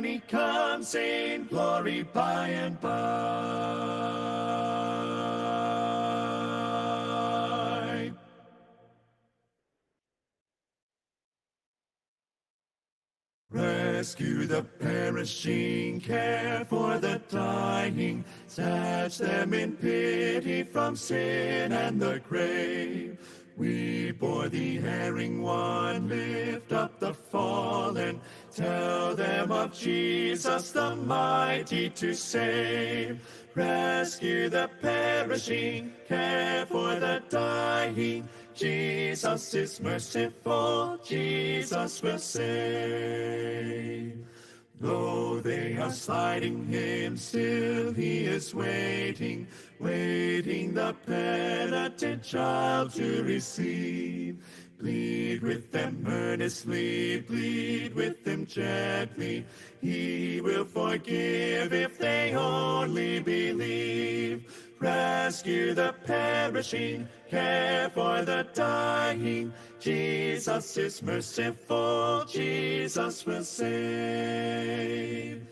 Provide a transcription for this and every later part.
when he comes in glory by and by. Rescue the perishing, care for the dying, snatch them in pity from sin and the grave. Weep o'er the erring one, lift up the fallen, tell them of Jesus the mighty to save. Rescue the perishing, care for the dying, Jesus is merciful, Jesus will save. Though they are slighting him, still he is waiting, waiting the penitent child to receive. Plead with them earnestly, plead with them gently. He will forgive if they only believe. Rescue the perishing, care for the dying. Jesus is merciful, Jesus will save.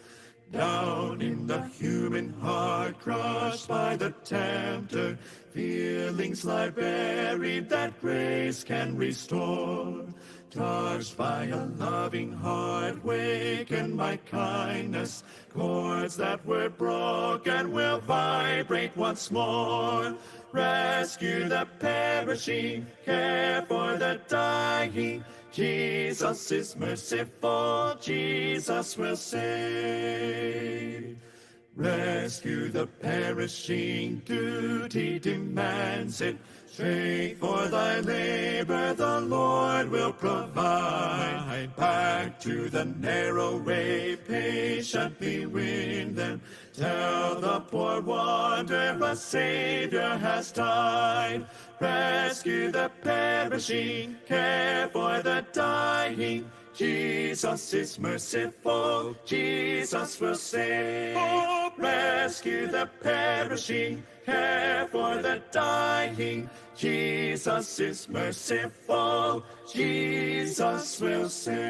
Down in the human heart, crushed by the tempter, feelings lie buried that grace can restore. Touched by a loving heart, wakened by kindness, chords that were broken will vibrate once more. Rescue the perishing, care for the dying. Jesus is merciful, Jesus will save. Rescue the perishing, duty demands it. Strength for thy labor the Lord will provide. Back to the narrow way, patiently win them. Tell the poor wanderer a Savior has died. Rescue the perishing, care for the dying. Jesus is merciful, Jesus will save. Rescue the perishing, care for the dying. Jesus is merciful, Jesus will save.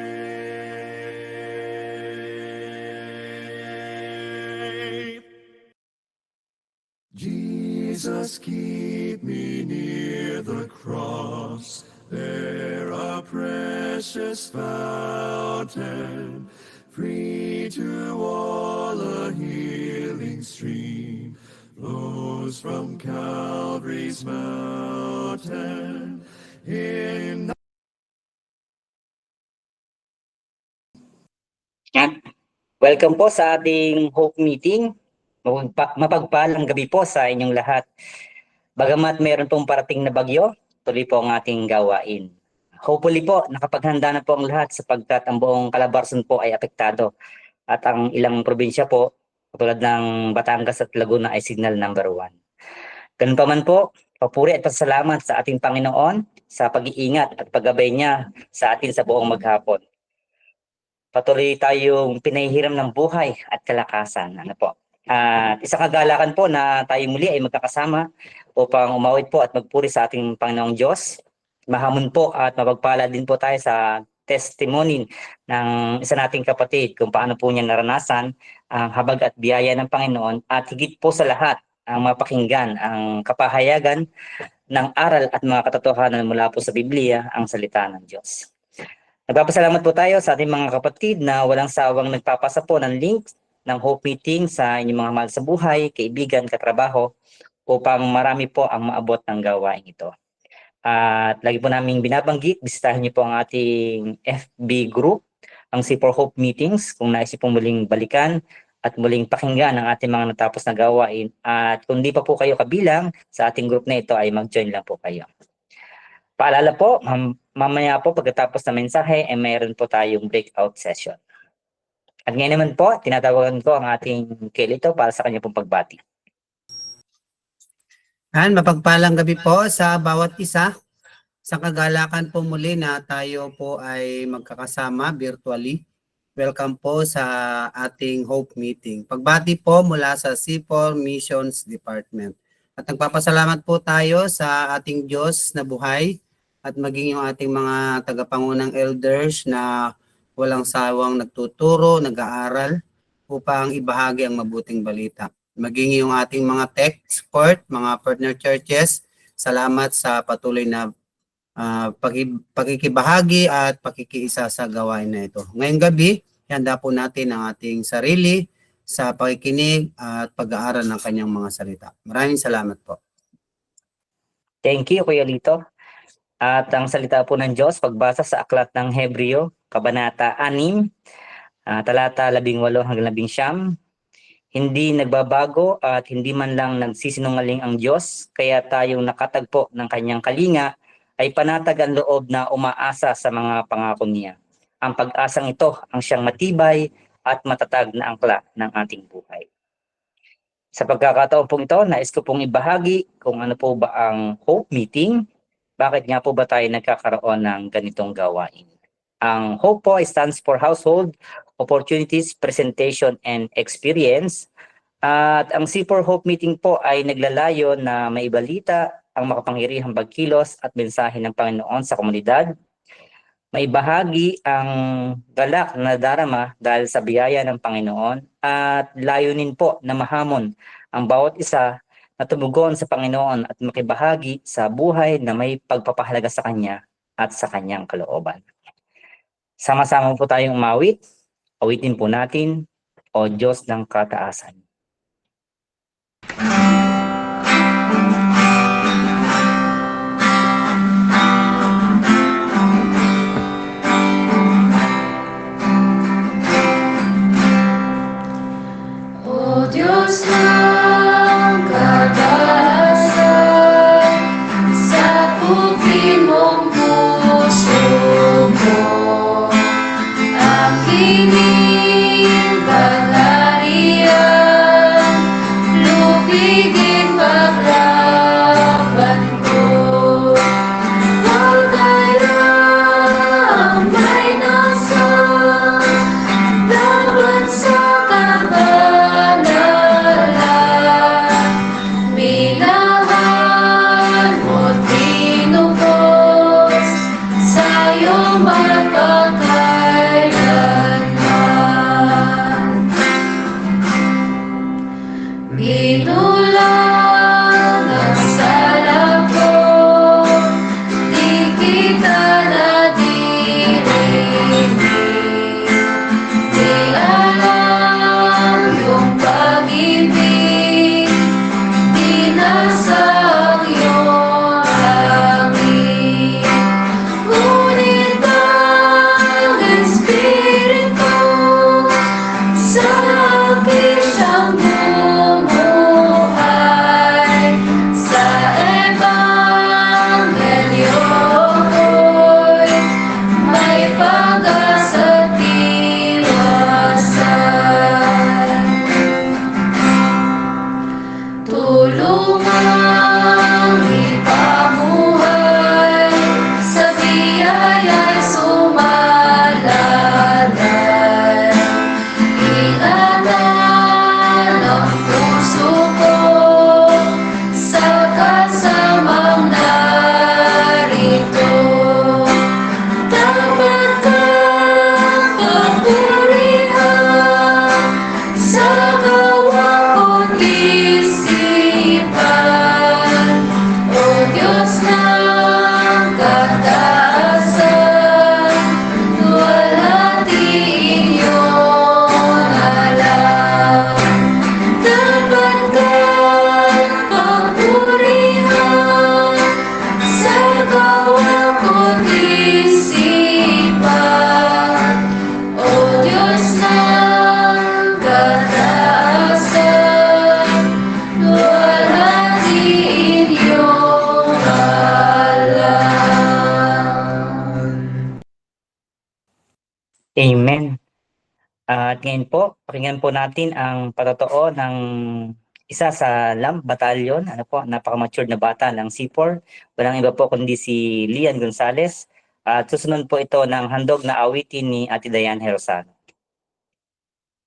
Jesus, keep me near the cross, there a precious fountain, free to all a healing stream, flows from Calvary's mountain. Welcome po sa ating Hope Meeting. Mapagpalang gabi po sa inyong lahat. Bagamat meron pong parating na bagyo, tuloy po ang ating gawain. Hopefully po, nakapaghanda na po ang lahat sapagkat ang buong Calabarzon po ay apektado. At ang ilang probinsya po, katulad ng Batangas at Laguna ay signal number 1. Ganun pa man po, papuri at pasalamat sa ating Panginoon sa pag-iingat at paggabay niya sa atin sa buong maghapon. Patuloy tayong pinahihiram ng buhay at kalakasan. Ano po? Isang kagalakan po na tayo muli ay magkakasama upang umawit po at magpuri sa ating Panginoong Diyos. Mahamon po at mapagpala din po tayo sa testimony ng isa nating kapatid kung paano po niya naranasan ang habag at biyaya ng Panginoon at higit po sa lahat ang mapakinggan ang kapahayagan ng aral at mga katotohanan mula po sa Biblia, ang salita ng Diyos. Nagpapasalamat po tayo sa ating mga kapatid na walang sawang nagpapasa po ng link ng Hope Meeting sa inyong mga mahal sa buhay, kaibigan, katrabaho upang marami po ang maabot ng gawain ito. At lagi po namin binabanggit, bisitahin niyo po ang ating FB group, ang C4 Hope Meetings, kung naisip pong muling balikan at muling pakinggan ang ating mga natapos na gawain. At kung di pa po kayo kabilang sa ating group na ito ay mag-join lang po kayo. Paalala po, mamaya po pagkatapos ng mensahe ay mayroon po tayong breakout session. At ngayon naman po, tinatawagan ko ang ating Kelito para sa kanya pong pagbati. Mapagpalang gabi po sa bawat isa. Sa kagalakan po muli na tayo po ay magkakasama virtually. Welcome po sa ating Hope Meeting. Pagbati po mula sa C4 Missions Department. At nagpapasalamat po tayo sa ating Diyos na buhay at maging yung ating mga tagapangunang elders na walang sawang nagtuturo, nag-aaral upang ibahagi ang mabuting balita. Maging yung ating mga tech support, mga partner churches, salamat sa patuloy na pakikibahagi at pakikiisa sa gawain na ito. Ngayong gabi, handa po natin ang ating sarili sa pakikinig at pag-aaral ng kanyang mga salita. Maraming salamat po. Thank you, Kuya Lito. At ang salita po ng Diyos, pagbasa sa aklat ng Hebreo, Kabanata 6, talata 18 hanggang 19. Hindi nagbabago at hindi man lang nagsisinungaling ang Diyos, kaya tayong nakatagpo ng kanyang kalinga ay panatag ang loob na umaasa sa mga pangako niya. Ang pag-asang ito ang siyang matibay at matatag na angkla ng ating buhay. Sa pagkakataon pong ito, nais ko pong ibahagi kung ano po ba ang Hope Meeting. Bakit nga po ba tayo nagkakaroon ng ganitong gawain? Ang HOPE po stands for Household Opportunities, Presentation, and Experience. At ang C4 Hope Meeting po ay naglalayo na maibalita ang makapangyarihang pagkilos at mensahe ng Panginoon sa komunidad. Maibahagi ang galak na darama dahil sa biyaya ng Panginoon at layunin po na mahamon ang bawat isa na tumugon sa Panginoon at makibahagi sa buhay na may pagpapahalaga sa Kanya at sa Kanyang kalooban. Sama-sama po tayong umawit. Awitin po natin, O Diyos ng Kataasan. O Diyos ng kataasan, sakupin mong puso ko, aking panarian, lupigin paglaban ko. Pagkailang may nasa laban sa kabanalan, minahan mo't tinubos sa'yo magpakailanman. Binulang ang sala ko, di kita nadirinig. Di alam yung pag-ibig, di nasa ang iyong langit. Ngunit ang Espiritu sa akin siyang bumuhay. Sa Ebanghelyo ko'y may pag-asa't iwasan. Tulungang ipamuhay sa biyaya'y sumalalay. Ingatan ang puso ko sa kasamang narito. Dapat kang papurihan sa gawa ko't isipan. O Diyos ng kataasan, luwalhatiin iyong alam. Dapat kang papurihan sa gawa ko't isipan. O Diyos ng kataasan, luwalhatiin iyong alam. Amen. At ngayon po, pakinggan po natin ang patotoo ng isa sa LAMP Battalion, napaka-matured na bata ng C4. Walang iba po kundi si Lian Gonzales. At susunod po ito ng handog na awitin ni Ate Dayan Herosano.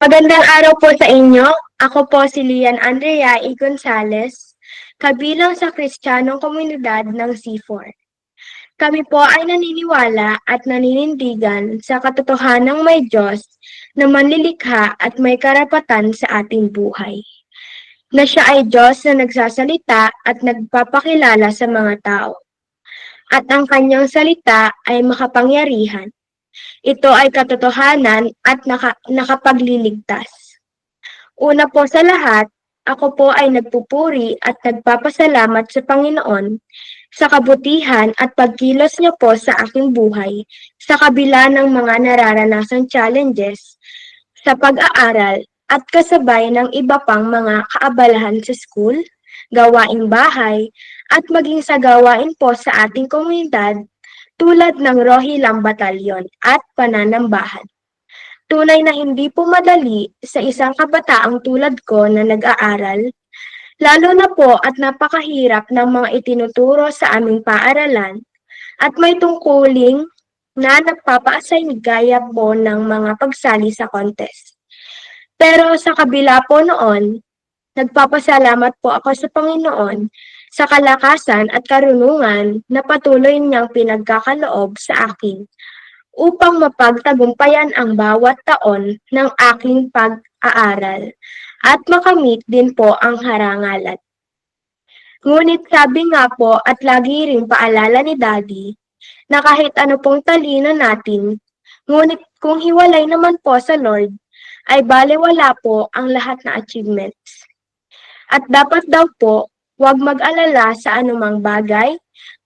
Magandang araw po sa inyo. Ako po si Lian Andrea E. Gonzales, kabilang sa Kristiyanong Komunidad ng C4. Kami po ay naniniwala at naninindigan sa katotohanang may Diyos na manlilikha at may karapatan sa ating buhay. Na siya ay Diyos na nagsasalita at nagpapakilala sa mga tao. At ang kanyang salita ay makapangyarihan. Ito ay katotohanan at nakapagliligtas. Una po sa lahat, ako po ay nagpupuri at nagpapasalamat sa Panginoon sa kabutihan at pagkilos niya po sa aking buhay sa kabila ng mga nararanasang challenges sa pag-aaral at kasabay ng iba pang mga kaabalahan sa school, gawaing bahay, at maging sa gawain po sa ating komunidad tulad ng Rohilang Batalyon at Pananambahan. Tunay na hindi po madali sa isang kabataang tulad ko na nag-aaral, lalo na po at napakahirap ng mga itinuturo sa aming paaralan at may tungkuling na nagpapa-assign gaya po ng mga pagsali sa contest. Pero sa kabila po noon, nagpapasalamat po ako sa Panginoon sa kalakasan at karunungan na patuloy niyang pinagkakaloob sa akin upang mapagtagumpayan ang bawat taon ng aking pag-aaral at makamit din po ang harangalan. Ngunit sabi nga po at lagi ring paalala ni Daddy na kahit ano pong talino natin, ngunit kung hiwalay naman po sa Lord, ay balewala po ang lahat na achievements. At dapat daw po, huwag mag-alala sa anumang bagay,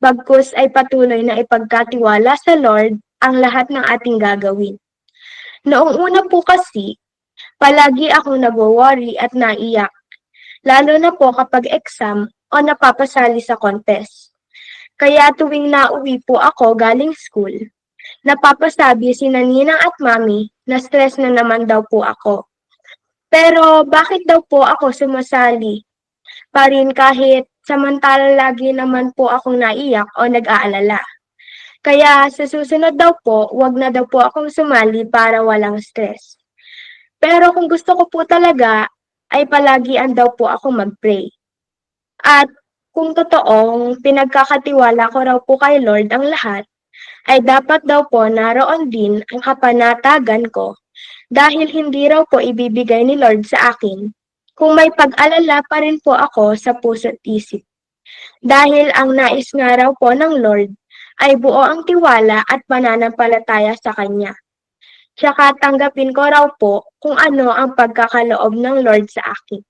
bagkus ay patuloy na ipagkatiwala sa Lord ang lahat ng ating gagawin. Noong una po kasi, palagi akong nag-worry at naiyak, lalo na po kapag exam o napapasali sa contest. Kaya tuwing nauwi po ako galing school, napapasabi si Ninang at Mami na stress na naman daw po ako. Pero bakit daw po ako sumasali pa rin kahit samantala lagi naman po akong naiyak o nag-aalala? Kaya sa susunod daw po, wag na daw po akong sumali para walang stress. Pero kung gusto ko po talaga, ay palagian daw po ako mag-pray. At kung totoong pinagkakatiwala ko raw po kay Lord ang lahat, ay dapat daw po naroon din ang kapanatagan ko dahil hindi raw po ibibigay ni Lord sa akin kung may pag-alala pa rin po ako sa puso't isip. Dahil ang nais nga raw po ng Lord ay buo ang tiwala at pananampalataya sa Kanya. Tsaka tanggapin ko raw po kung ano ang pagkakaloob ng Lord sa akin.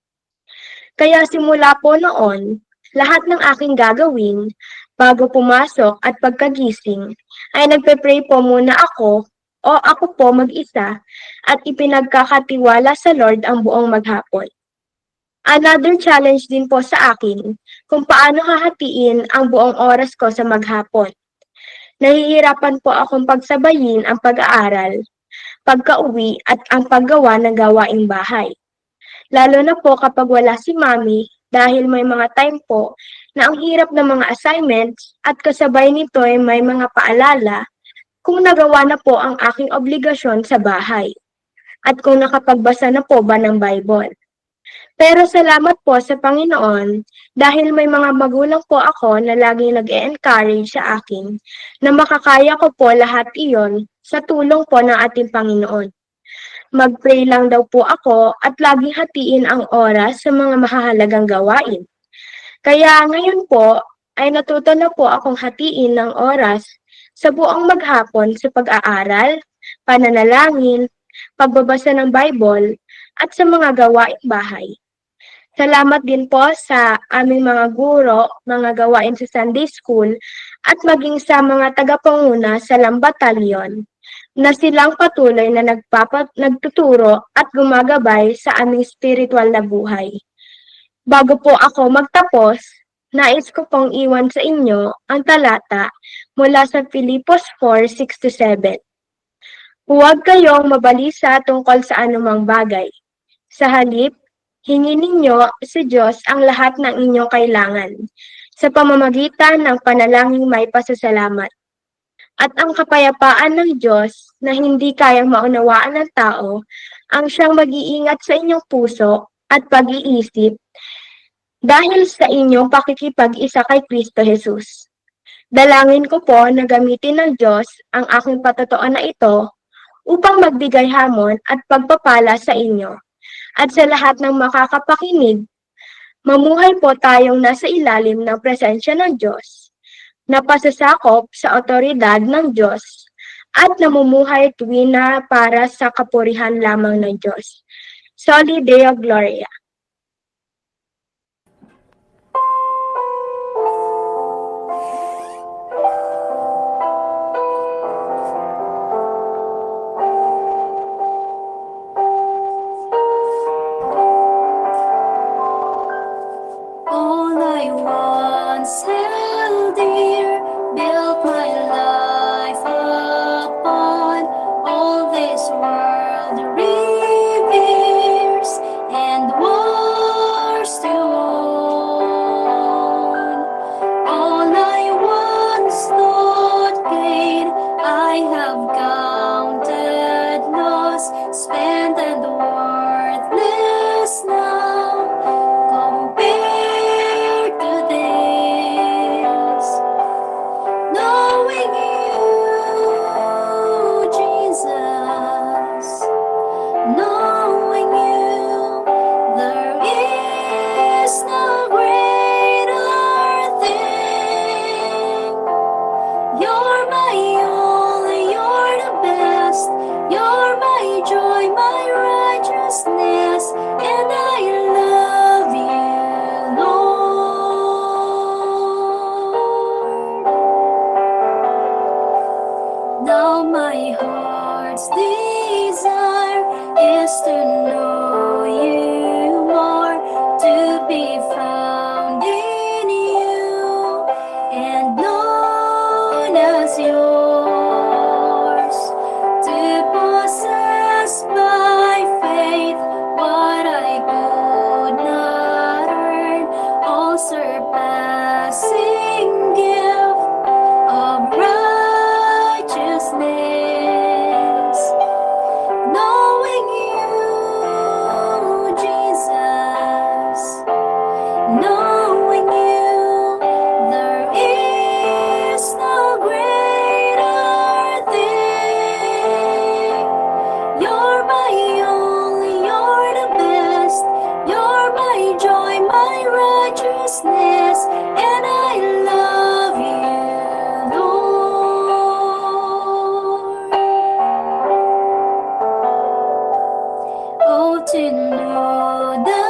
Kaya simula po noon, lahat ng aking gagawin bago pumasok at pagkagising ay nagpe-pray po muna ako o ako po mag-isa at ipinagkakatiwala sa Lord ang buong maghapon. Another challenge din po sa akin kung paano hahatiin ang buong oras ko sa maghapon. Nahihirapan po akong pagsabayin ang pag-aaral, pagka-uwi at ang paggawa ng gawaing bahay. Lalo na po kapag wala si Mami dahil may mga time po na ang hirap ng mga assignments at kasabay nito ay may mga paalala kung nagawa na po ang aking obligasyon sa bahay at kung nakapagbasa na po ba ng Bible. Pero salamat po sa Panginoon dahil may mga magulang po ako na laging nag-e-encourage sa akin na makakaya ko po lahat iyon sa tulong po ng ating Panginoon. Mag-pray lang daw po ako at laging hatiin ang oras sa mga mahahalagang gawain. Kaya ngayon po ay natuto na po akong hatiin ng oras sa buong maghapon sa pag-aaral, pananalangin, pagbabasa ng Bible, at sa mga gawaing bahay. Salamat din po sa aming mga guro, mga gawain sa Sunday School, at maging sa mga tagapanguna sa Lambatalyon na silang patuloy na nagtuturo at gumagabay sa aming spiritual na buhay. Bago po ako magtapos, nais ko pong iwan sa inyo ang talata mula sa Filipos 4:6-7. Huwag kayong mabalisa tungkol sa anumang bagay. Sa halip, hingin ninyo sa Diyos ang lahat ng inyong kailangan sa pamamagitan ng panalangin may pasasalamat. At ang kapayapaan ng Diyos na hindi kayang maunawaan ng tao ang siyang mag-iingat sa inyong puso at pag-iisip dahil sa inyong pakikipag-isa kay Kristo Jesus. Dalangin ko po na gamitin ng Diyos ang aking patotoo na ito upang magbigay hamon at pagpapala sa inyo. At sa lahat ng makakapakinig, mamuhay po tayong nasa ilalim ng presensya ng Diyos, napasasakop sa otoridad ng Diyos, at namumuhay tuwina para sa kapurihan lamang ng Diyos. Soli Deo Gloria. All I once held dear, built my life upon. All this world reveres and wars to own. All I once thought gain, I have counted loss, spent and worthless now, compared to this. Knowing you, Jesus, knowing you, there is no greater thing. You're my all, you're the best. You're my joy, my righteousness, and I love you, Lord. Now my heart's desire is to know you more, to be found in you and known as yours, to possess by faith what I could not earn, all surpassing gift of righteousness. Knowing you, Jesus, knowing you, there is no greater thing. You're my all, you're the best. You're my joy, my righteousness, and I love you, Lord. Oh, to know the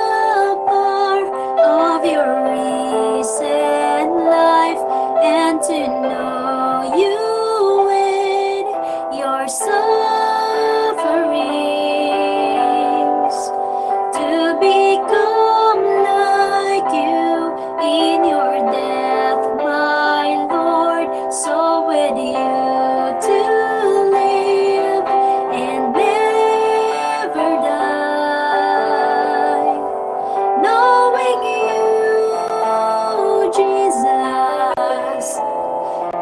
power of your recent life, and to know you in your sufferings, to become like you in your death, my Lord, so with you to live and never die. Knowing you, Jesus,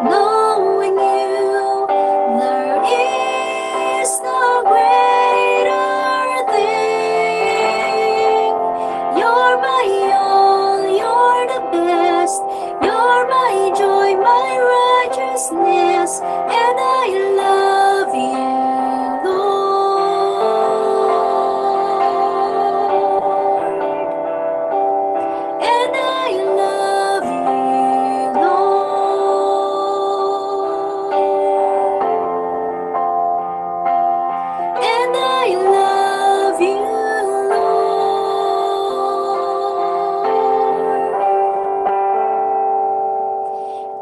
knowing you, there is no greater thing. You're my all, you're the best. You're my joy, my righteousness, and I love you, Lord. And I love you, Lord. And I love you, Lord.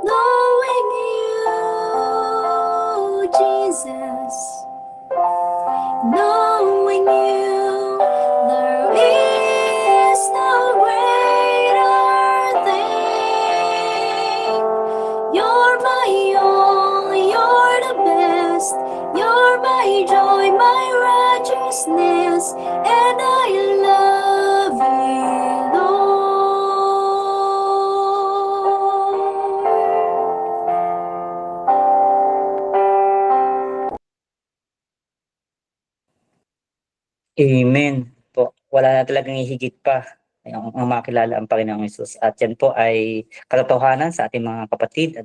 Knowing you, Jesus, knowing you, there is no greater thing. You're my all, you're the best. You're my joy, my righteousness, and I love you, Lord. Amen po. Wala na talagang hihigit pa ang makilala ang Panginoong Hesus. At yan po ay katotohanan sa ating mga kapatid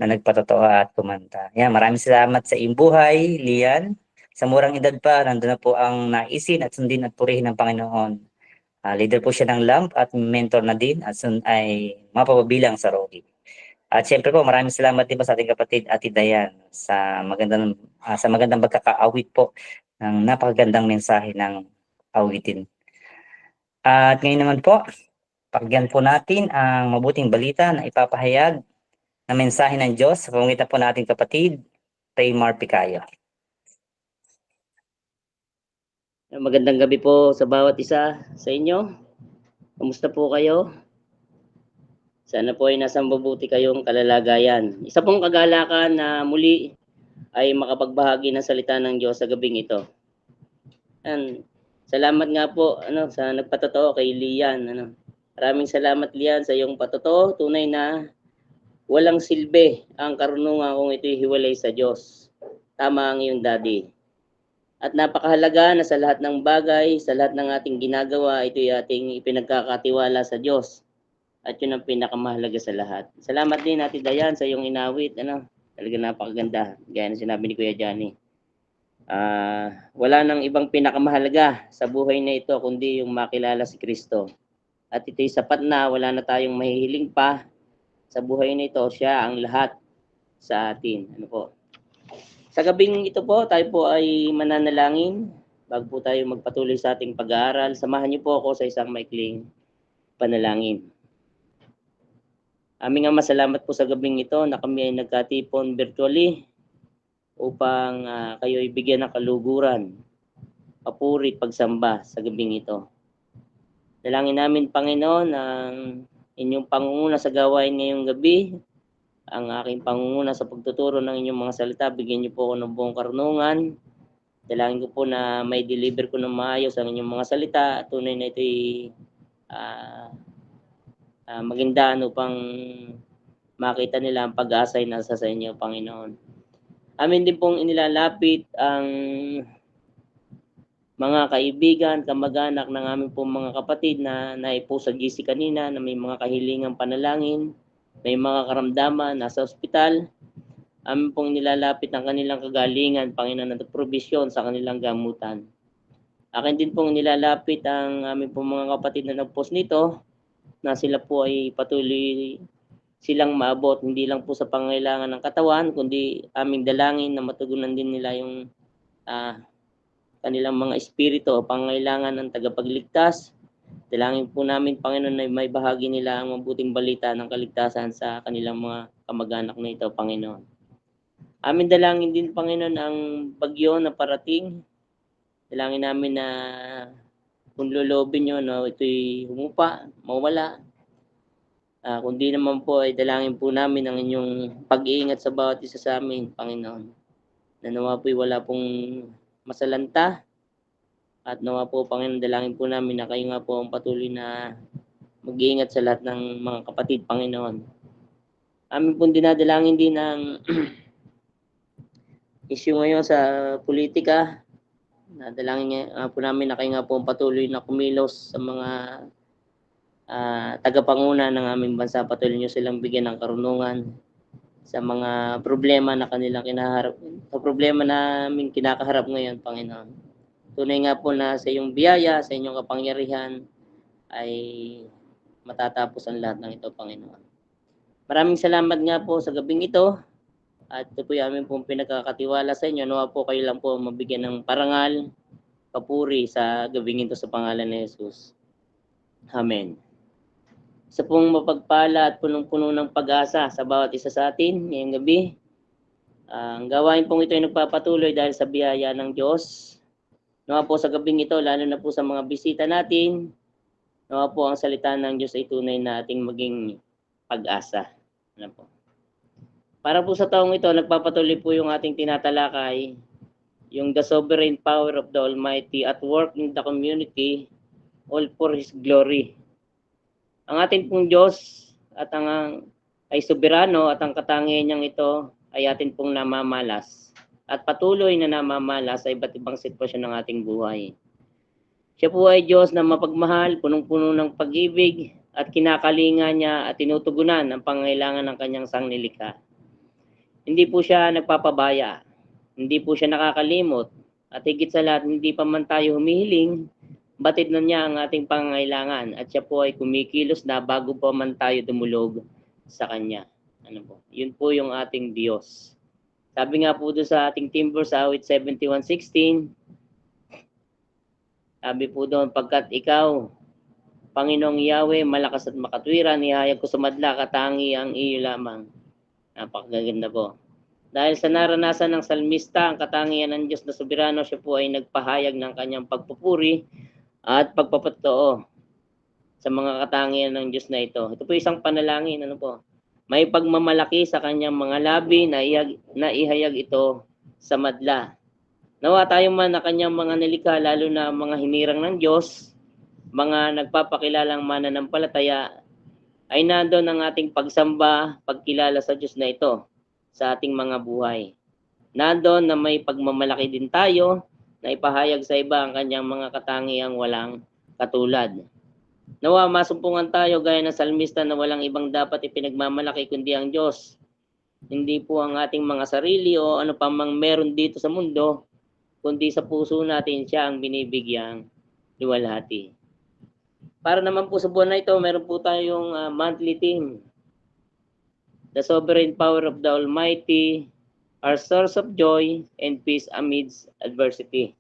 na nagpatotoo at kumanta. Yan, maraming salamat sa iyong buhay, Lian. Sa murang edad pa, nandun na po ang naisin at sundin at purihin ng Panginoon. Leader po siya ng LAMP at mentor na din at ay mapapabilang sa Rogi. At syempre po, maraming salamat din po sa ating kapatid Ate Dayan sa magandang pagkakaawit po ng napakagandang mensahe ng awitin. At ngayon naman po, pakinggan po natin ang mabuting balita na ipapahayag na mensahe ng Diyos sa pamamagitan po nating kapatid, Raymar Picayo. Magandang gabi po sa bawat isa sa inyo. Kamusta po kayo? Sana po ay nasa mabuti kayong kalalagayan. Isa pong kagalakan na muli ay makapagbahagi ng salita ng Diyos sa gabing ito. Salamat nga po sa nagpatotoo kay Lian. Maraming salamat, Lian, sa iyong patotoo. Tunay na walang silbi ang karunungan kung ito'y hiwalay sa Diyos. Tama ang iyong daddy. At napakahalaga na sa lahat ng bagay, sa lahat ng ating ginagawa, ito'y ating ipinagkakatiwala sa Diyos. At yun ang pinakamahalaga sa lahat. Salamat din, Ate Dayan, sa iyong inawit. Talaga napakaganda. Gaya na sinabi ni Kuya Johnny. Wala nang ibang pinakamahalaga sa buhay na ito kundi yung makilala si Kristo. At ito'y sapat na, wala na tayong mahihiling pa sa buhay na ito. Siya ang lahat sa atin. Sa gabing ito po, tayo po ay mananalangin bago po tayo magpatuloy sa ating pag-aaral. Samahan niyo po ako sa isang maikling panalangin. Aming Ama, salamat po sa gabing ito na kami ay nagkatipon virtually upang kayo ibigyan ng kaluguran, papuri, pagsamba sa gabing ito. Dalangin namin, Panginoon, ang inyong pangunguna sa gawain ngayong gabi, ang aking pangunguna sa pagtuturo ng inyong mga salita, bigyan niyo po ako ng buong karunungan. Dalangin ko po na may deliver ko ng maayos ang inyong mga salita. Tunay na ito'y magandaan upang makita nila ang pag-asay nasa sa inyo, Panginoon. Amin din pong inilalapit ang mga kaibigan, kamag-anak ng aming pong mga kapatid na naipo sa GC kanina na may mga kahilingang panalangin, may mga karamdaman, nasa ospital. Amin pong inilalapit ang kanilang kagalingan, Panginoon, at provisyon sa kanilang gamutan. Akin din pong inilalapit ang aming pong mga kapatid na nagpost nito na sila po ay patuloy silang maabot, hindi lang po sa pangailangan ng katawan, kundi aming dalangin na matugunan din nila yung kanilang mga espiritu o pangailangan ng tagapagligtas. Dalangin po namin, Panginoon, na may bahagi nila ang mabuting balita ng kaligtasan sa kanilang mga kamag-anak na ito, Panginoon. Amin dalangin din, Panginoon, ang bagyo na parating. Dalangin namin na kung lulobin nyo, ito'y humupa, mawala. Kundi naman po ay dalangin po namin ang inyong pag-iingat sa bawat isa sa amin, Panginoon. Na nawa po'y wala pong masalanta. At nawa po, Panginoon, dalangin po namin na kayo nga po ang patuloy na mag-iingat sa lahat ng mga kapatid, Panginoon. Amin pong dinadalangin din ang issue ngayon sa politika. Nadalangin po namin na kayo nga po ang patuloy na kumilos sa mga tagapanguna ng aming bansa. Patuloy nyo silang bigyan ng karunungan sa mga problema na kanilang kinaharap, sa problema namin kinakaharap ngayon, Panginoon. Tunay nga po na sa iyong biyaya, sa inyong kapangyarihan ay matatapos ang lahat ng ito, Panginoon. Maraming salamat nga po sa gabing ito at ito po yung aming pong pinagkakatiwala sa inyo. Nawa po kayo lang po mabigyan ng parangal, papuri sa gabing ito sa pangalan ni Jesus. Amen. Sa pong mapagpala at punong-puno ng pag-asa sa bawat isa sa atin ngayong gabi. Ang gawain pong ito ay nagpapatuloy dahil sa biyaya ng Diyos. Nawa po sa gabing ito, lalo na po sa mga bisita natin, nawa po ang salita ng Diyos ay tunay na ating maging pag-asa. Para po sa taong ito, nagpapatuloy po yung ating tinatalakay, yung the sovereign power of the Almighty at work in the community, all for His glory. Ang ating pong Diyos at ay soberano at ang katangian niyang ito ay atin pong namamalas at patuloy na namamalas sa iba't ibang sitwasyon ng ating buhay. Siya po ay Diyos na mapagmahal, punong-puno ng pag-ibig at kinakalinga niya at tinutugunan ang pangangailangan ng kanyang sangnilikha. Hindi po siya nagpapabaya, hindi po siya nakakalimot, at higit sa lahat, hindi pa man tayo humihiling, batid na niya ang ating pangangailangan at siya po ay kumikilos na bago pa man tayo dumulog sa Kanya. Ano po? Yun po yung ating Diyos. Sabi nga po doon sa ating timber sa awit 71:16, sabi po doon, pagkat ikaw, Panginoong Yahweh, malakas at makatwiran, ihayag ko sa madla, katangi ang iyo lamang. Napakaganda po. Dahil sa naranasan ng salmista, ang katangian ng Diyos na soberano, siya po ay nagpahayag ng kanyang pagpupuri at pagpapatoo sa mga katangian ng Diyos na ito. Ito po isang panalangin, ano po? May pagmamalaki sa kanyang mga labi na ihayag ito sa madla. Nawa tayo man na kanyang mga nilikha, lalo na mga hinirang ng Diyos, mga nagpapakilalang mananampalataya, ay nandoon ang ating pagsamba, pagkilala sa Diyos na ito sa ating mga buhay. Nandoon na may pagmamalaki din tayo na ipahayag sa iba ang kanyang mga katangiang walang katulad. Nawa masumpungan tayo gaya ng salmista na walang ibang dapat ipinagmamalaki kundi ang Diyos. Hindi po ang ating mga sarili o ano pa mang meron dito sa mundo, kundi sa puso natin siya ang binibigyang luwalhati. Para naman po sa buwan na ito, meron po tayong monthly theme. The sovereign power of the Almighty, our source of joy and peace amidst adversity.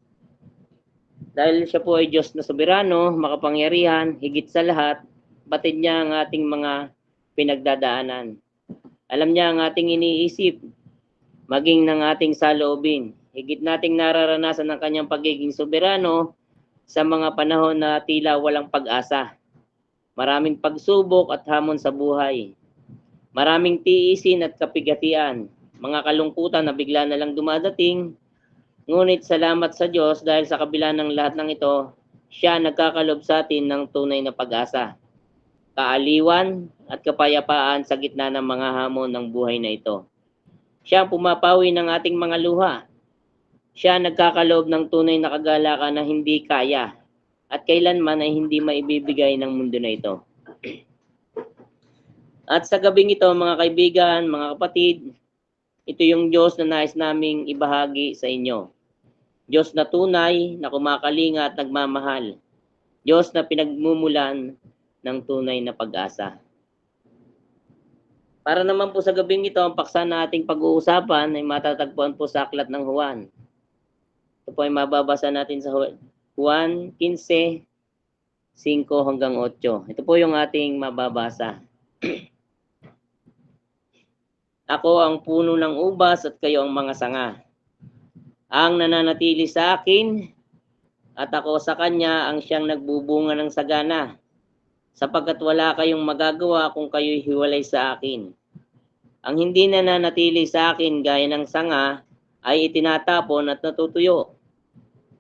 Dahil siya po ay Diyos na soberano, makapangyarihan, higit sa lahat, batid niya ang ating mga pinagdadaanan. Alam niya ang ating iniisip, maging ng ating saloobin. Higit nating nararanasan ang kanyang pagiging soberano sa mga panahon na tila walang pag-asa. Maraming pagsubok at hamon sa buhay. Maraming tiisin at kapigatian. Mga kalungkutan na bigla na lang dumadating. Ngunit salamat sa Diyos dahil sa kabila ng lahat ng ito, siya nagkakalob sa atin ng tunay na pag-asa, kaaliwan at kapayapaan sa gitna ng mga hamon ng buhay na ito. Siya ang pumapawi ng ating mga luha. Siya nagkakaloob ng tunay na kagalakan na hindi kaya at kailanman ay hindi maibibigay ng mundo na ito. At sa gabing ito, mga kaibigan, mga kapatid, ito yung Diyos na nais naming ibahagi sa inyo. Diyos na tunay, na kumakalinga at nagmamahal. Diyos na pinagmumulan ng tunay na pag-asa. Para naman po sa gabing ito, ang paksa na ating pag-uusapan ay matatagpuan po sa aklat ng Juan. Ito po ay mababasa natin sa Juan 15, 5 hanggang 8. Ito po yung ating mababasa. Ako ang puno ng ubas at kayo ang mga sanga. Ang nananatili sa akin at ako sa kanya ang siyang nagbubunga ng sagana, sapagkat wala kayong magagawa kung kayo'y hiwalay sa akin. Ang hindi nananatili sa akin gaya ng sanga ay itinatapon at natutuyo.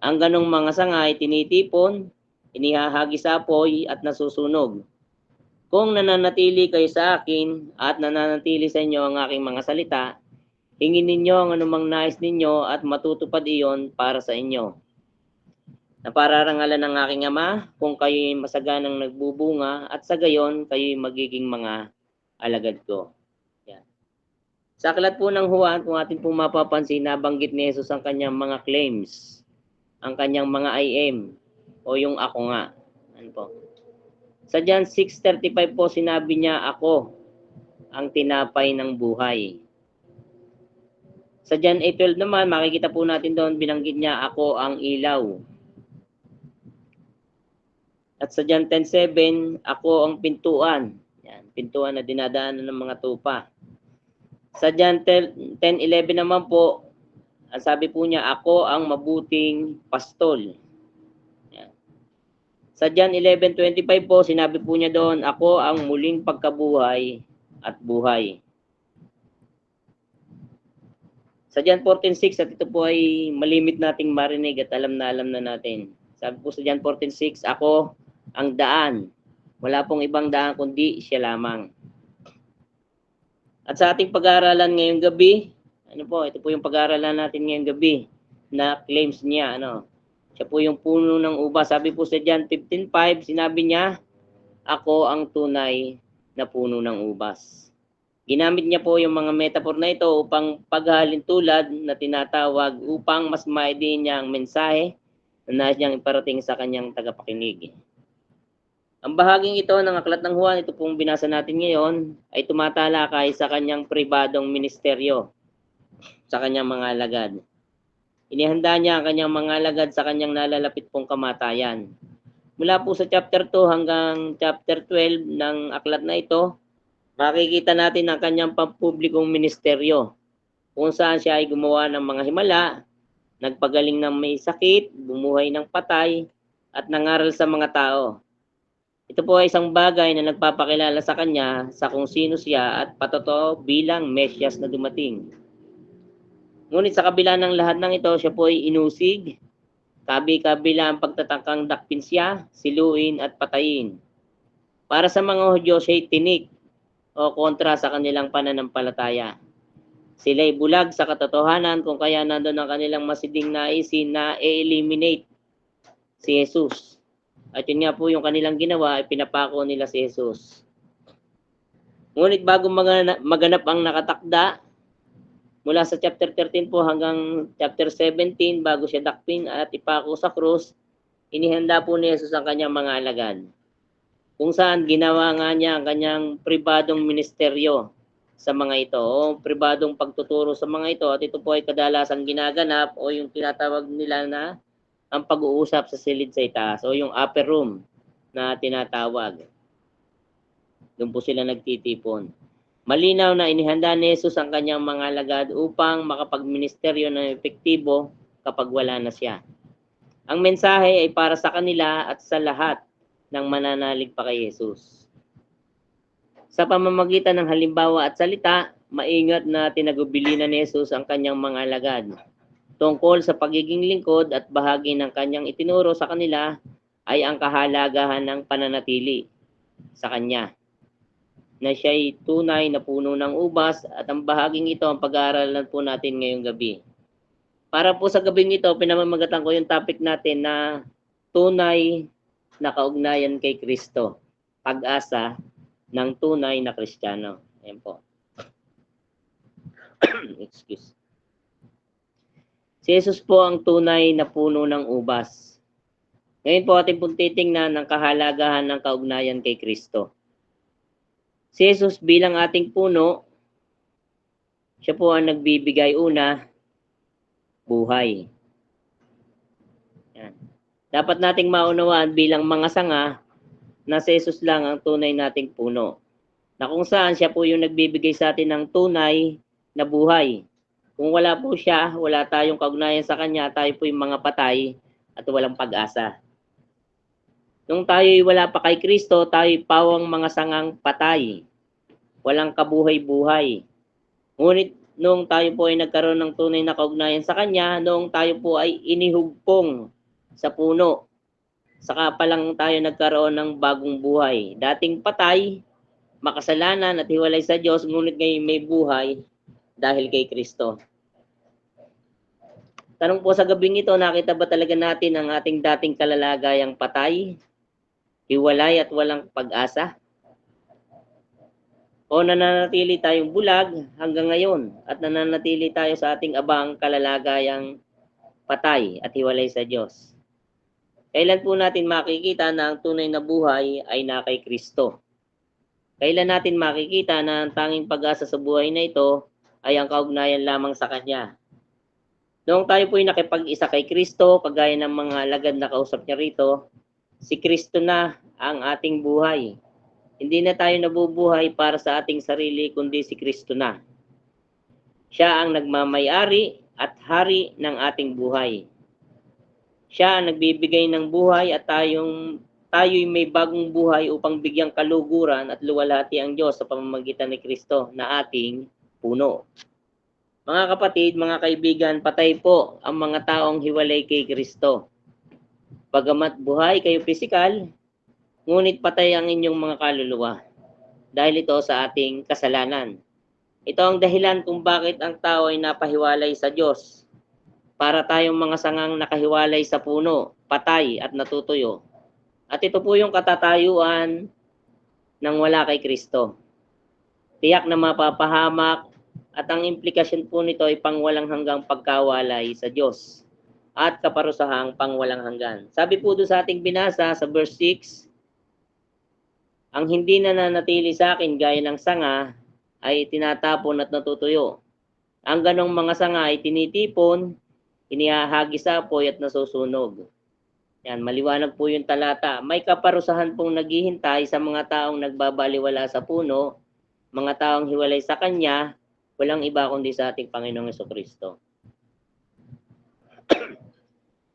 Ang ganong mga sanga ay tinitipon, inihahagi sa apoy at nasusunog. Kung nananatili kayo sa akin at nananatili sa inyo ang aking mga salita, hingin ninyo ang anumang nais ninyo at matutupad iyon para sa inyo. Napararangalan ng aking Ama kung kayo'y masaganang nagbubunga at sa gayon kayo'y magiging mga alagad ko. Yan. Sa aklat po ng Juan, kung atin po mapapansin, nabanggit ni Jesus ang kanyang mga claims, ang kanyang mga I am o yung ako nga. Ano po? Sa John 6:35 po sinabi niya, ako ang tinapay ng buhay. Sa John 8:12 naman, makikita po natin doon, binanggit niya, ako ang ilaw. At sa John 10:7, ako ang pintuan. Yan, pintuan na dinadaanan ng mga tupa. Sa John 10:11 naman po, ang sabi po niya, ako ang mabuting pastol. Yan. Sa John 11:25 po, sinabi po niya doon, ako ang muling pagkabuhay at buhay. Sa John 14:6, at ito po ay malimit nating marinig at alam na natin. Sabi po sa John 14:6, ako ang daan. Wala pong ibang daan kundi siya lamang. At sa ating pag-aaralan ngayong gabi, ito po yung pag-aaralan natin ngayong gabi na claims niya. Siya po yung puno ng ubas. Sabi po sa John 15:5, sinabi niya, ako ang tunay na puno ng ubas. Ginamit niya po yung mga metaphor na ito upang paghalin tulad na tinatawag upang mas maidi niya ang mensahe na nais niyang iparating sa kanyang tagapakinig. Ang bahaging ito ng Aklat ng Juan, ito pong binasa natin ngayon, ay tumatalakay sa kanyang pribadong ministeryo sa kanyang mga alagad. Inihanda niya ang kanyang mga alagad sa kanyang nalalapit pong kamatayan. Mula po sa chapter 2 hanggang chapter 12 ng aklat na ito, makikita natin ang kanyang pampublikong ministeryo kung saan siya ay gumawa ng mga himala, nagpagaling ng may sakit, bumuhay ng patay, at nangaral sa mga tao. Ito po ay isang bagay na nagpapakilala sa kanya sa kung sino siya at patotoo bilang Mesyas na dumating. Ngunit sa kabila ng lahat ng ito, siya po ay inusig, kabi-kabila ang pagtatangkang dakpin siya, siluin at patayin. Para sa mga Hudyo, siya ay tinik o kontra sa kanilang pananampalataya. Sila ay bulag sa katotohanan kung kaya nandun ang kanilang masiding naisin na i-eliminate si Jesus. At yun nga po yung kanilang ginawa, ay pinapako nila si Jesus. Ngunit bago maganap ang nakatakda, mula sa chapter 13 po hanggang chapter 17, bago siya dakpin at ipako sa krus, inihanda po ni Jesus ang kanyang mga alagad. Kung saan ginawa nga niya ang kanyang pribadong ministeryo sa mga ito, o pribadong pagtuturo sa mga ito, at ito po ay kadalasang ginaganap o yung tinatawag nila na ang pag-uusap sa silid sa itaas o yung upper room na tinatawag. Doon po sila nagtitipon. Malinaw na inihanda ni Jesus ang kanyang mga alagad upang makapagministeryo ng epektibo kapag wala na siya. Ang mensahe ay para sa kanila at sa lahat ng mananalig pa kay Jesus. Sa pamamagitan ng halimbawa at salita, maingat na tinagubilinan ni Jesus ang kanyang mga alagad tungkol sa pagiging lingkod, at bahagi ng kanyang itinuro sa kanila ay ang kahalagahan ng pananatili sa kanya, na siya ay tunay na puno ng ubas, at ang bahaging ito ang pag-aaralan po natin ngayong gabi. Para po sa gabing ito, pinamamagatan ko yung topic natin na tunay na kaugnayan kay Kristo, pag-asa ng tunay na Kristiyano. Ayan po. Excuse. Si Jesus po ang tunay na puno ng ubas. Ngayon po ating pong titingnan ang kahalagahan ng kaugnayan kay Kristo. Si Jesus bilang ating puno, siya po ang nagbibigay una, buhay. Yan. Dapat nating maunawaan bilang mga sanga na si Jesus lang ang tunay nating puno. Na kung saan siya po yung nagbibigay sa atin ng tunay na buhay. Kung wala po siya, wala tayong kaugnayan sa kanya, tayo po yung mga patay at walang pag-asa. Nung tayo'y wala pa kay Kristo, tayo'y pawang mga sangang patay. Walang kabuhay-buhay. Ngunit nung tayo po ay nagkaroon ng tunay na kaugnayan sa kanya, noong tayo po ay inihugpong sa puno, saka pa lang tayo nagkaroon ng bagong buhay. Dating patay, makasalanan at hiwalay sa Diyos, ngunit ngayon may buhay dahil kay Kristo. Tanong po sa gabing ito, nakita ba talaga natin ang ating dating kalalagayang patay, hiwalay at walang pag-asa? O nananatili tayong bulag hanggang ngayon at nananatili tayo sa ating abang kalalagayang patay at hiwalay sa Diyos? Kailan po natin makikita na ang tunay na buhay ay na kay Kristo? Kailan natin makikita na ang tanging pag-asa sa buhay na ito ay ang kaugnayan lamang sa Kanya? Noong tayo po'y nakipag-isa kay Kristo, kagaya ng mga alagad na kausap niya rito, si Kristo na ang ating buhay. Hindi na tayo nabubuhay para sa ating sarili, kundi si Kristo na. Siya ang nagmamay-ari at hari ng ating buhay. Siya ang nagbibigay ng buhay at tayo'y may bagong buhay upang bigyang kaluguran at luwalhati ang Diyos sa pamamagitan ni Kristo na ating puno. Mga kapatid, mga kaibigan, patay po ang mga taong hiwalay kay Kristo. Bagamat buhay kayo pisikal, ngunit patay ang inyong mga kaluluwa dahil ito sa ating kasalanan. Ito ang dahilan kung bakit ang tao ay napahiwalay sa Diyos. para tayong mga sangang nakahiwalay sa puno, patay at natutuyo. At ito po yung katatayuan ng wala kay Kristo. Tiyak na mapapahamak at ang implikasyon po nito ay pangwalang hanggang pagkawalay sa Diyos at kaparusahang pangwalang hanggan. Sabi po doon sa ating binasa sa verse 6, ang hindi nananatili sa akin gaya ng sanga ay tinatapon at natutuyo. Ang ganong mga sanga ay tinitipon, inihahagi sa apoy at nasusunog. Yan, maliwanag po yung talata. May kaparusahan pong naghihintay sa mga taong nagbabaliwala sa puno, mga taong hiwalay sa Kanya, walang iba kundi sa ating Panginoong Jesucristo.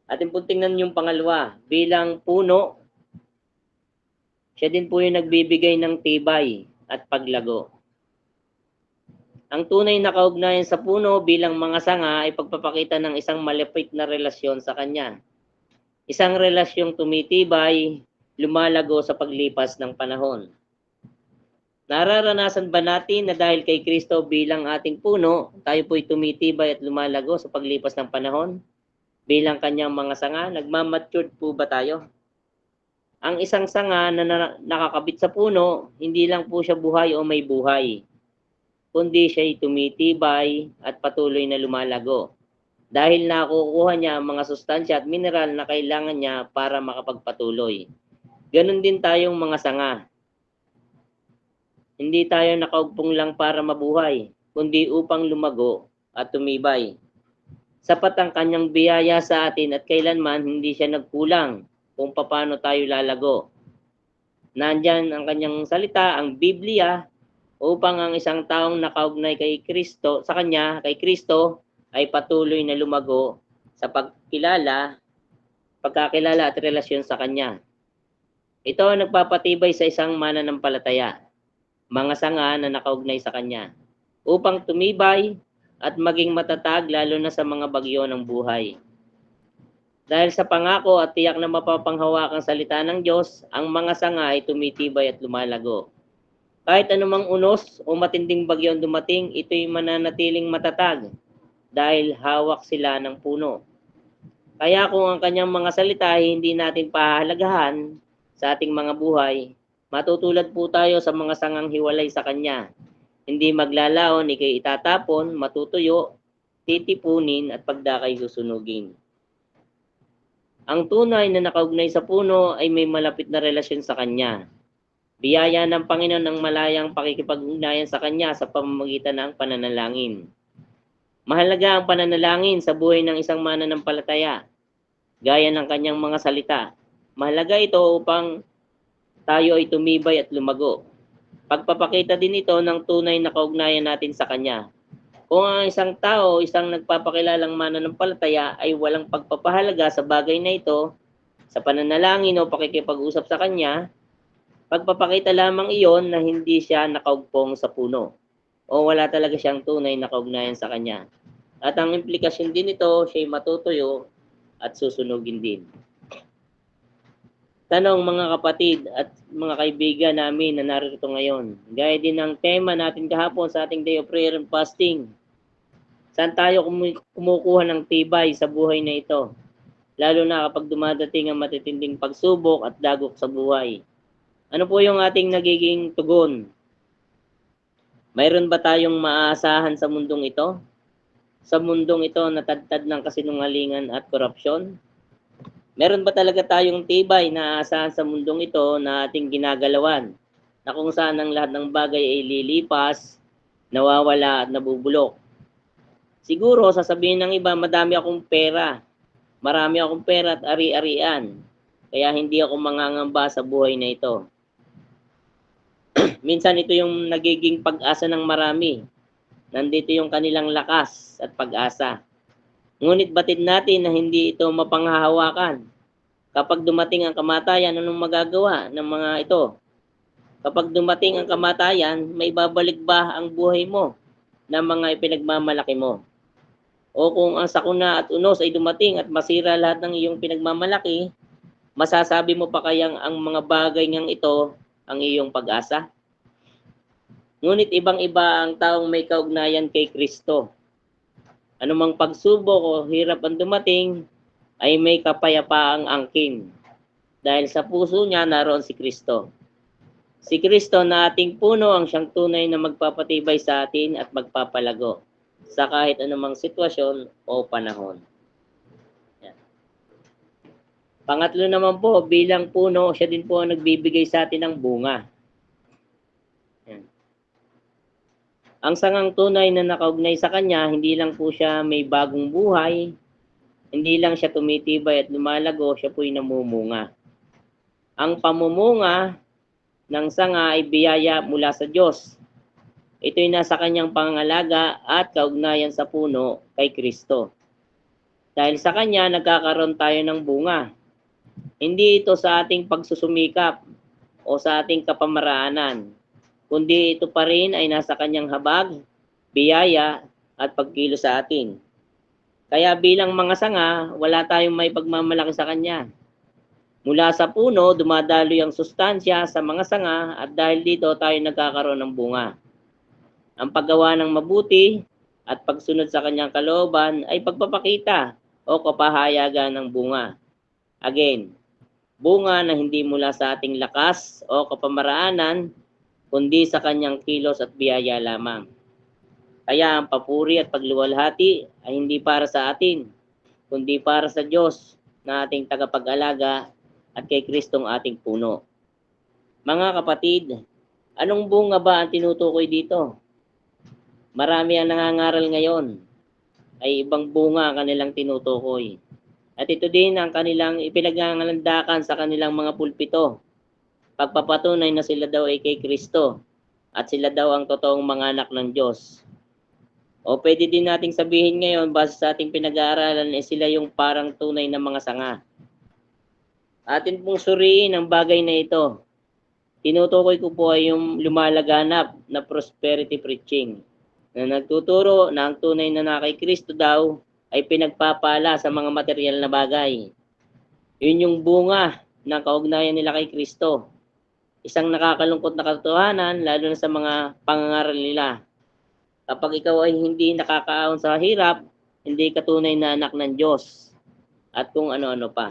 Atin po tingnan yung pangalawa, bilang puno, siya din po yung nagbibigay ng tibay at paglago. Ang tunay na kaugnayan sa puno bilang mga sanga ay pagpapakita ng isang malapit na relasyon sa Kanya. Isang relasyong tumitibay, lumalago sa paglipas ng panahon. Nararanasan ba natin na dahil kay Kristo bilang ating puno, tayo po'y tumitibay at lumalago sa paglipas ng panahon? Bilang Kanyang mga sanga, nagmamature po ba tayo? Ang isang sanga na nakakabit sa puno, hindi lang po siya buhay o may buhay, kundi siya'y tumitibay at patuloy na lumalago. Dahil nakukuha niya ang mga sustansya at mineral na kailangan niya para makapagpatuloy. Ganon din tayong mga sanga. Hindi tayo nakaugpong lang para mabuhay, kundi upang lumago at tumibay. Sapat ang Kanyang biyaya sa atin at kailanman hindi siya nagkulang kung paano tayo lalago. Nandyan ang Kanyang salita, ang Biblia, upang ang isang taong nakaugnay kay Kristo, sa Kanya, kay Kristo, ay patuloy na lumago sa pagkakilala at relasyon sa Kanya. Ito ang nagpapatibay sa isang mananampalataya, mga sanga na nakaugnay sa Kanya, upang tumibay at maging matatag lalo na sa mga bagyo ng buhay. Dahil sa pangako at tiyak na mapapanghawakang salita ng Diyos, ang mga sanga ay tumitibay at lumalago. Kahit anumang unos o matinding bagyo ang dumating, ito'y mananatiling matatag dahil hawak sila ng puno. Kaya kung ang Kanyang mga salita ay hindi natin pahahalagahan sa ating mga buhay, matutulad po tayo sa mga sangang hiwalay sa Kanya. Hindi maglalaon, ikay itatapon, matutuyo, titipunin at pagdakay susunugin. Ang tunay na nakaugnay sa puno ay may malapit na relasyon sa Kanya. Biyaya ng Panginoon ang malayang pakikipag-ugnayan sa Kanya sa pamamagitan ng pananalangin. Mahalaga ang pananalangin sa buhay ng isang mananampalataya, gaya ng Kanyang mga salita. Mahalaga ito upang tayo ay tumibay at lumago. Pagpapakita din ito ng tunay na kaugnayan natin sa Kanya. Kung ang isang tao, isang nagpapakilalang mananampalataya ay walang pagpapahalaga sa bagay na ito, sa pananalangin o pakikipag-usap sa Kanya, pagpapakita lamang iyon na hindi siya nakaugpong sa puno o wala talaga siyang tunay na kaugnayan sa Kanya. At ang implikasyon din nito, siya'y matutuyo at susunugin din. Tanong mga kapatid at mga kaibigan namin na narito ngayon, gaya din ng tema natin kahapon sa ating Day of Prayer and Fasting. Saan tayo kumukuha ng tibay sa buhay na ito? Lalo na kapag dumadating ang matitinding pagsubok at dagok sa buhay. Ano po yung ating nagiging tugon? Mayroon ba tayong maaasahan sa mundong ito? Sa mundong ito na tadtad ng kasinungalingan at korupsyon? Meron ba talaga tayong tibay na aasahan sa mundong ito na ating ginagalawan? Na kung saan ang lahat ng bagay ay lilipas, nawawala at nabubulok. Siguro sasabihin ng iba, marami akong pera at ari-arian. Kaya hindi ako mangangamba sa buhay na ito. Minsan ito yung nagiging pag-asa ng marami. Nandito yung kanilang lakas at pag-asa. Ngunit batid natin na hindi ito mapanghahawakan. Kapag dumating ang kamatayan, anong magagawa ng mga ito? Kapag dumating ang kamatayan, may babalik ba ang buhay mo ng mga ipinagmamalaki mo? O kung ang sakuna at unos ay dumating at masira lahat ng iyong pinagmamalaki, masasabi mo pa kayang ang mga bagay ngang ito ang iyong pag-asa? Ngunit ibang-iba ang taong may kaugnayan kay Kristo. Anumang pagsubok o hirap ang dumating, ay may kapayapaang angkin. Dahil sa puso niya naroon si Kristo. Si Kristo na ating puno ang siyang tunay na magpapatibay sa atin at magpapalago sa kahit anumang sitwasyon o panahon. Yan. Pangatlo naman po, bilang puno, siya din po ang nagbibigay sa atin ng bunga. Yan. Ang sangang tunay na nakaugnay sa kanya, hindi lang po siya may bagong buhay, hindi lang siya tumitibay at lumalago, siya po'y namumunga. Ang pamumunga ng sanga ay biyaya mula sa Diyos. Ito'y nasa kanyang pangangalaga at kaugnayan sa puno kay Kristo. Dahil sa kanya, nagkakaroon tayo ng bunga. Hindi ito sa ating pagsusumikap o sa ating kapamaraanan, kundi ito pa rin ay nasa kanyang habag, biyaya at pagkilos sa atin. Kaya bilang mga sanga, wala tayong may pagmamalaki sa kanya. Mula sa puno, dumadaloy ang sustansya sa mga sanga at dahil dito tayo nagkakaroon ng bunga. Ang paggawa ng mabuti at pagsunod sa kanyang kalooban ay pagpapakita o kapahayagan ng bunga. Again, bunga na hindi mula sa ating lakas o kapamaraanan, kundi sa kanyang kilos at biyaya lamang. Kaya ang papuri at pagluwalhati ay hindi para sa atin, kundi para sa Diyos na ating tagapag-alaga at kay Kristong ating puno. Mga kapatid, anong bunga ba ang tinutukoy dito? Marami ang nangangaral ngayon ay ibang bunga ang kanilang tinutukoy. At ito din ang kanilang ipinaggangalandakan sa kanilang mga pulpito. Pagpapatunay na sila daw ay kay Kristo at sila daw ang totoong mga anak ng Diyos. O pwede din nating sabihin ngayon, base sa ating pinag-aaralan, sila yung parang tunay na mga sanga. Atin pong suriin ang bagay na ito. Tinutukoy ko po ay yung lumalaganap na prosperity preaching na nagtuturo na ang tunay na kay Kristo daw ay pinagpapala sa mga material na bagay. Yun yung bunga ng kaugnayan nila kay Kristo. Isang nakakalungkot na katotohanan lalo na sa mga pangangaral nila. Kapag ikaw ay hindi nakakaahon sa hirap, hindi ka tunay na anak ng Diyos at kung ano-ano pa.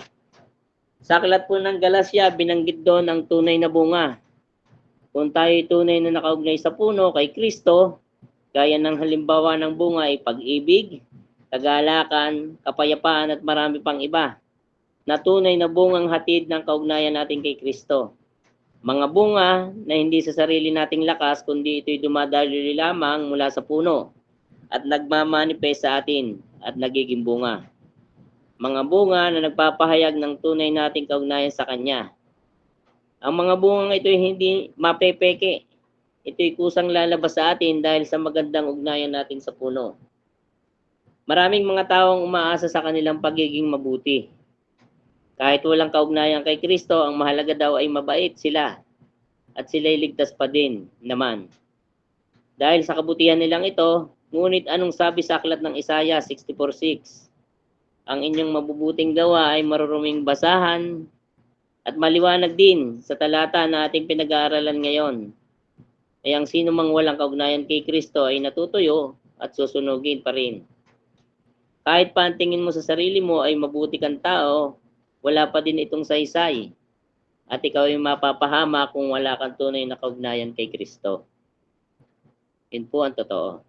Sa aklat po ng Galacia, binanggit doon ang tunay na bunga. Kung tayo tunay na nakaugnay sa puno kay Kristo, gaya ng halimbawa ng bunga ay pag-ibig, kagalakan, kapayapaan at marami pang iba, na tunay na bungang hatid ng kaugnayan natin kay Kristo. Mga bunga na hindi sa sarili nating lakas, kundi ito'y dumadaloy lamang mula sa puno at nagmamanifest sa atin at nagiging bunga. Mga bunga na nagpapahayag ng tunay nating kaugnayan sa Kanya. Ang mga bunga ito ay hindi mapepeke. Ito'y kusang lalabas sa atin dahil sa magandang ugnayan natin sa puno. Maraming mga taong umaasa sa kanilang pagiging mabuti. Kahit walang kaugnayan kay Kristo, ang mahalaga daw ay mabait sila at sila'y ligtas pa din naman. Dahil sa kabutihan nilang ito, ngunit anong sabi sa aklat ng Isaiah 64:6? Ang inyong mabubuting gawa ay maruruming basahan at maliwanag din sa talata na ating pinag-aaralan ngayon. Ay ang sino mang walang kaugnayan kay Kristo ay natutuyo at susunugin pa rin. Kahit pa ang tingin mo sa sarili mo ay mabuti kang tao, wala pa din itong saysay. At ikaw ay mapapahama kung wala kang tunay na kaugnayan kay Kristo. Yun po ang totoo.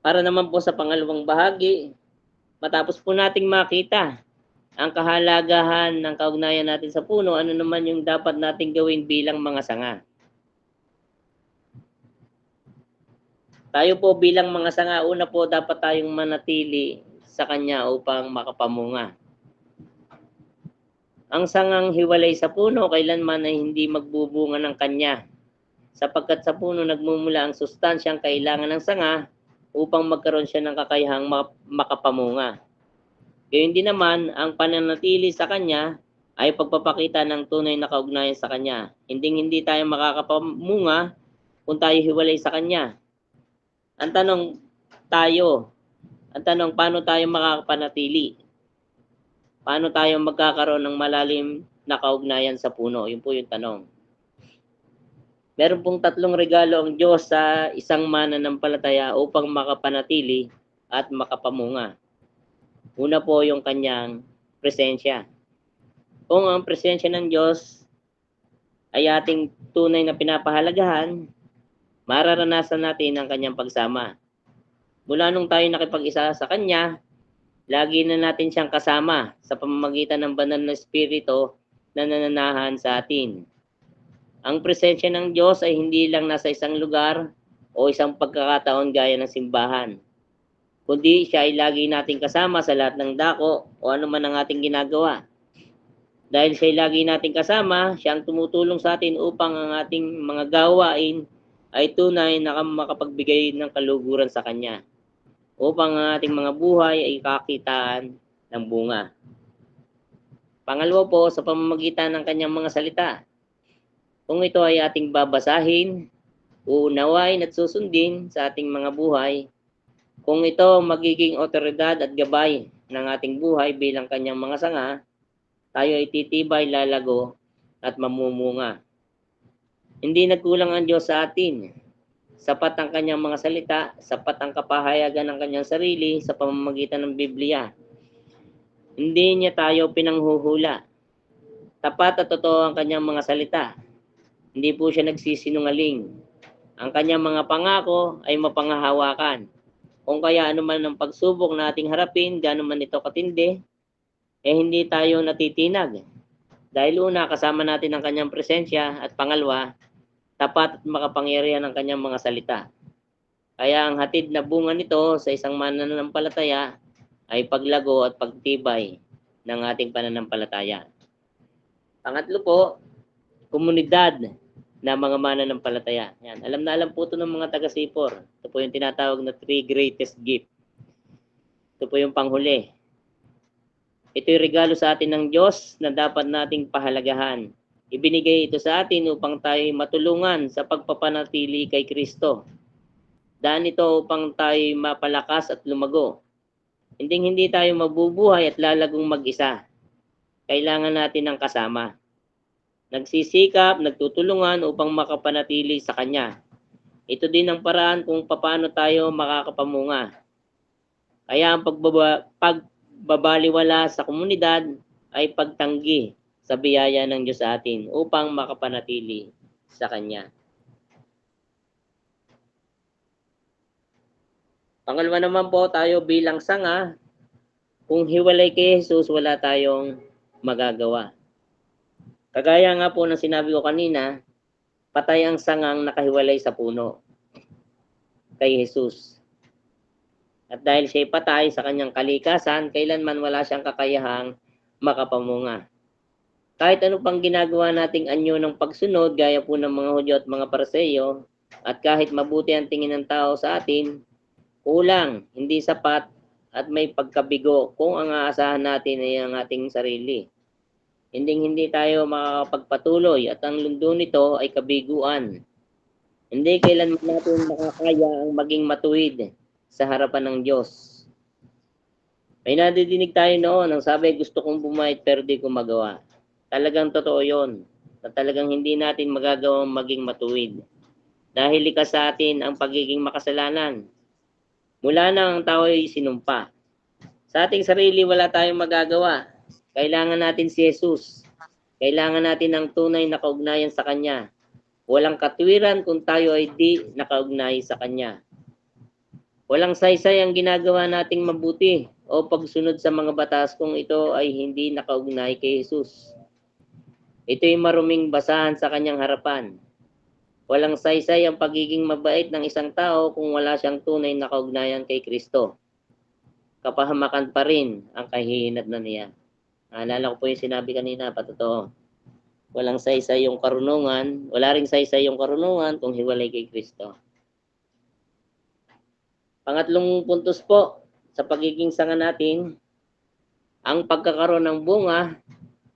Para naman po sa pangalawang bahagi, matapos po nating makita ang kahalagahan ng kaugnayan natin sa puno, ano naman yung dapat nating gawin bilang mga sanga. Tayo po bilang mga sanga, una po dapat tayong manatili sa Kanya upang makapamunga. Ang sangang hiwalay sa puno, kailanman ay hindi magbubunga ng Kanya, sapagkat sa puno nagmumula ang sustansyang kailangan ng sanga upang magkaroon siya ng kakayahang makapamunga. Gayun din naman, ang pananatili sa Kanya ay pagpapakita ng tunay na kaugnayan sa Kanya. Hindi tayo makakapamunga kung tayo hiwalay sa Kanya. Ang tanong, paano tayo makakapanatili? Paano tayo magkakaroon ng malalim na kaugnayan sa puno? Yun po yung tanong. Meron pong tatlong regalo ang Diyos sa isang mananampalataya upang makapanatili at makapamunga. Una po yung kanyang presensya. Kung ang presensya ng Diyos ay ating tunay na pinapahalagahan, mararanasan natin ang kanyang pagsama. Mula nung tayo nakipag-isa sa Kanya, lagi na natin siyang kasama sa pamamagitan ng banal na Espiritu na nananahan sa atin. Ang presensya ng Diyos ay hindi lang nasa isang lugar o isang pagkakataon gaya ng simbahan, kundi siya ay lagi nating kasama sa lahat ng dako o anuman ang ating ginagawa. Dahil siya ay lagi nating kasama, siya ang tumutulong sa atin upang ang ating mga gawain ay tunay na makapagbigay ng kaluguran sa Kanya, upang ang ating mga buhay ay kakitaan ng bunga. Pangalawa po, sa pamamagitan ng Kanyang mga salita. Kung ito ay ating babasahin, uunawain at susundin sa ating mga buhay, kung ito magiging otoridad at gabay ng ating buhay bilang Kanyang mga sanga, tayo ay titibay, lalago at mamumunga. Hindi nagkulang ang Diyos sa atin. Sapat ang Kanyang mga salita, sapat ang kapahayagan ng Kanyang sarili sa pamamagitan ng Biblia. Hindi niya tayo pinanghuhula. Tapat at totoo ang Kanyang mga salita. Hindi po siya nagsisinungaling. Ang Kanyang mga pangako ay mapanghahawakan. Kung kaya anuman ang pagsubok na ating harapin, gaano man ito katindi, hindi tayo natitinag. Dahil una, kasama natin ang Kanyang presensya, at pangalawa, tapat at makapangyarihan ang Kanyang mga salita. Kaya ang hatid na bunga nito sa isang mananampalataya ay paglago at pagtibay ng ating pananampalataya. Pangatlo po, komunidad na mga mananampalataya. Yan. Alam na alam po ito ng mga taga-Sipor. Ito po yung tinatawag na 3 greatest gift. Ito po yung panghuli. Ito yung regalo sa atin ng Diyos na dapat nating pahalagahan. Ibinigay ito sa atin upang tayo matulungan sa pagpapanatili kay Kristo. Daan ito upang tayo mapalakas at lumago. Hindi tayo mabubuhay at lalagong mag-isa. Kailangan natin ng kasama. Nagsisikap, nagtutulungan upang makapanatili sa Kanya. Ito din ang paraan kung paano tayo makakapamunga. Kaya ang pagbabaliwala sa komunidad ay pagtanggi sa biyaya ng Diyos sa atin upang makapanatili sa Kanya. Pangalawa naman po, tayo bilang sanga, kung hiwalay kay Jesus, wala tayong magagawa. Kagaya nga po ng sinabi ko kanina, patay ang sangang nakahiwalay sa puno kay Jesus. At dahil siya'y patay sa kanyang kalikasan, kailanman wala siyang kakayahang makapamunga. Kahit ano pang ginagawa nating anyo ng pagsunod, gaya po ng mga Hudyo at mga Parseyo, at kahit mabuti ang tingin ng tao sa atin, kulang, hindi sapat, at may pagkabigo kung ang aasahan natin ay ang ating sarili. Hindi tayo makakapagpatuloy at ang lundo nito ay kabiguan. Hindi kailanman natin makakaya ang maging matuwid sa harapan ng Diyos. May nadidinig tayo noon, ang sabi, gusto kong bumait pero di ko magawa. Talagang totoo yon, na talagang hindi natin magagawang maging matuwid. Dahil likas sa atin ang pagiging makasalanan. Mula na ang tao ay sinumpa. Sa ating sarili wala tayong magagawa. Kailangan natin si Jesus. Kailangan natin ng tunay na kaugnayan sa Kanya. Walang katwiran kung tayo ay di nakaugnay sa Kanya. Walang saysay ang ginagawa nating mabuti o pagsunod sa mga batas kung ito ay hindi nakaugnay kay Jesus. Ito'y maruming basahan sa Kanyang harapan. Walang saysay ang pagiging mabait ng isang tao kung wala siyang tunay na kaugnayan kay Kristo. Kapahamakan pa rin ang kahihinatnan niya. Naalala ko po yung sinabi kanina, patotoo. Walang saysay yung karunungan, wala ring saysay yung karunungan kung hiwalay kay Kristo. Pangatlong puntos po sa pagiging sanga natin, ang pagkakaroon ng bunga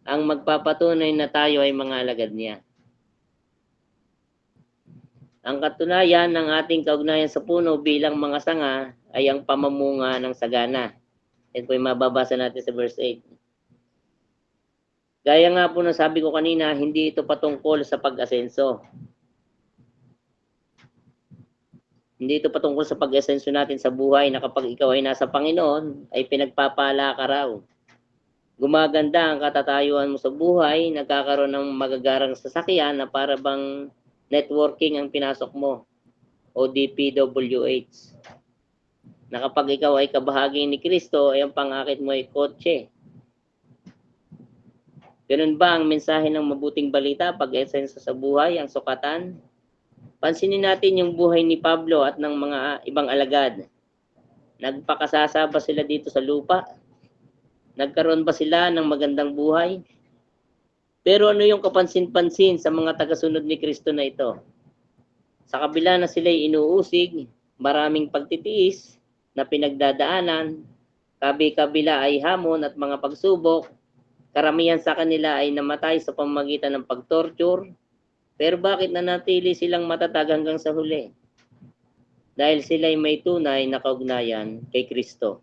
ang magpapatunay na tayo ay mga alagad niya. Ang katunayan ng ating kaugnayan sa puno bilang mga sanga ay ang pamamunga ng sagana. Ito po yung mababasa natin sa verse 8. Gaya nga po na sabi ko kanina, hindi ito patungkol sa pag-asenso. Hindi ito patungkol sa pag-asensyo natin sa buhay na kapag ikaw ay nasa Panginoon, ay pinagpapala ka raw. Gumaganda ang katatayuan mo sa buhay, nagkakaroon ng magagarang sasakyan na para bang networking ang pinasok mo o DPWH. Na kapag ikaw ay kabahagi ni Kristo, ay ang pangakit mo ay kotse. Ganun ba ang mensahe ng mabuting balita pag esensa sa buhay, ang sukatan? Pansinin natin yung buhay ni Pablo at ng mga ibang alagad. Nagpakasasa ba sila dito sa lupa? Nagkaroon ba sila ng magandang buhay? Pero ano yung kapansin-pansin sa mga tagasunod ni Kristo na ito? Sa kabila na sila'y inuusig, maraming pagtitiis na pinagdadaanan, kabi-kabila ay hamon at mga pagsubok, karamihan sa kanila ay namatay sa pamamagitan ng pagtorture, pero bakit nanatili silang matatag hanggang sa huli? Dahil sila'y may tunay na kaugnayan kay Kristo.